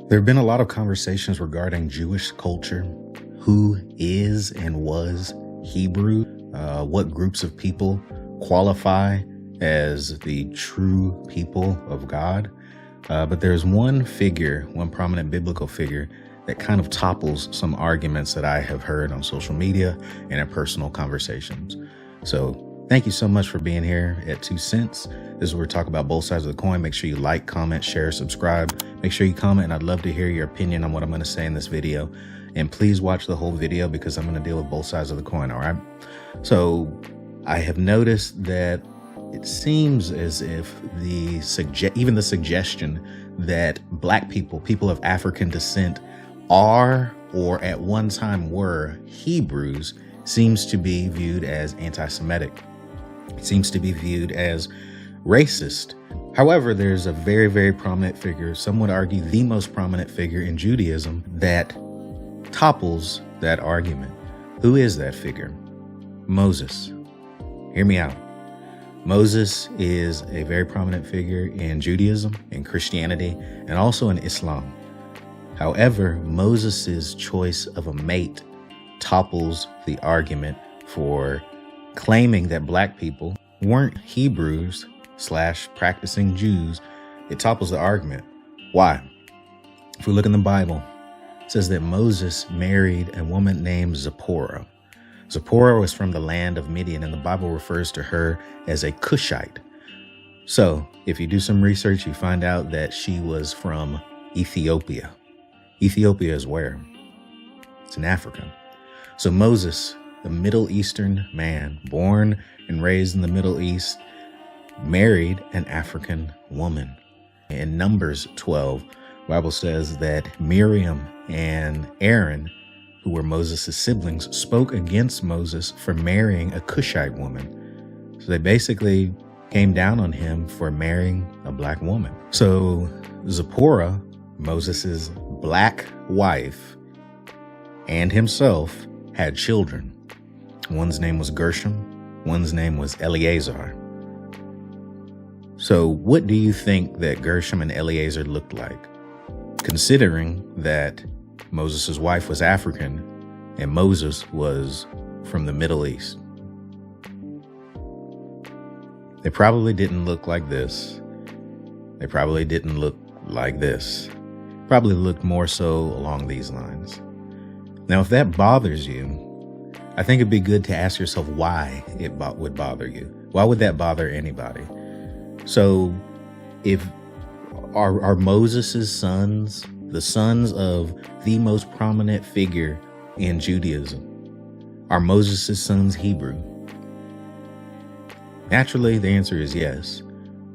There have been a lot of conversations regarding Jewish culture, who is and was Hebrew, what groups of people qualify as the true people of God. But there's one prominent biblical figure that kind of topples some arguments that I have heard on social media and in personal conversations. So thank you so much for being here at 2 Cents. This is where we talk about both sides of the coin. Make sure you like, comment, share, subscribe. Make sure you comment, and I'd love to hear your opinion on what I'm going to say in this video. And please watch the whole video because I'm going to deal with both sides of the coin, all right? So I have noticed that it seems as if even the suggestion that Black people of African descent are or at one time were Hebrews seems to be viewed as anti-Semitic. It seems to be viewed as racist. However, there's a very, very prominent figure, some would argue the most prominent figure in Judaism, that topples that argument. Who is that figure? Moses. Hear me out. Moses is a very prominent figure in Judaism, in Christianity, and also in Islam. However, Moses's choice of a mate topples the argument for claiming that Black people weren't Hebrews / practicing Jews. It topples the argument. Why? If we look in the Bible, it says that Moses married a woman named Zipporah. Zipporah was from the land of Midian, and the Bible refers to her as a Cushite. So if you do some research, you find out that she was from Ethiopia. Ethiopia is where? It's in Africa. So Moses, the Middle Eastern man, born and raised in the Middle East, married an African woman. In Numbers 12, the Bible says that Miriam and Aaron, who were Moses' siblings, spoke against Moses for marrying a Cushite woman. So they basically came down on him for marrying a Black woman. So Zipporah, Moses' Black wife, and himself had children. One's name was Gershom, one's name was Eleazar. So what do you think that Gershom and Eleazar looked like? Considering that Moses' wife was African and Moses was from the Middle East. They probably didn't look like this. They probably didn't look like this. Probably looked more so along these lines. Now, if that bothers you, I think it'd be good to ask yourself why it would bother you. Why would that bother anybody? So if are Moses' sons, the sons of the most prominent figure in Judaism, are Moses' sons Hebrew? Naturally, the answer is yes.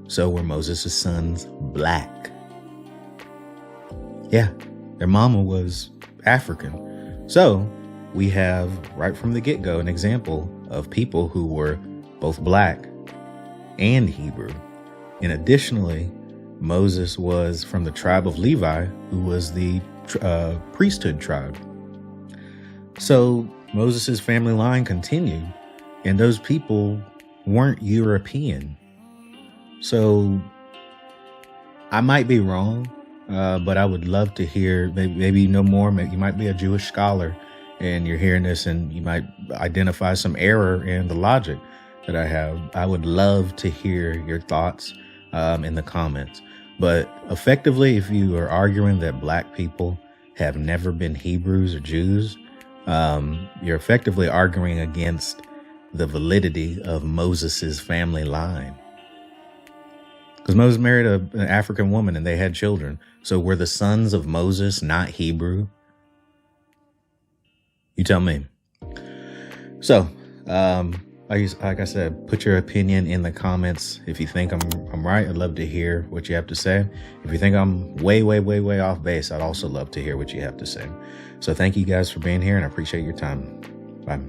So were Moses' sons Black? Yeah, their mama was African. So we have, right from the get-go, an example of people who were both Black and Hebrew. And additionally, Moses was from the tribe of Levi, who was the priesthood tribe. So Moses' family line continued, and those people weren't European. So I might be wrong, but I would love to hear, maybe you know more, maybe you might be a Jewish scholar and you're hearing this and you might identify some error in the logic that I have. I would love to hear your thoughts in the comments. But effectively, if you are arguing that Black people have never been Hebrews or Jews, you're effectively arguing against the validity of Moses's family line. Because Moses married an African woman and they had children. So were the sons of Moses not Hebrew? You tell me. So, like I said, put your opinion in the comments. If you think I'm right, I'd love to hear what you have to say. If you think I'm way off base, I'd also love to hear what you have to say. So thank you guys for being here, and I appreciate your time. Bye.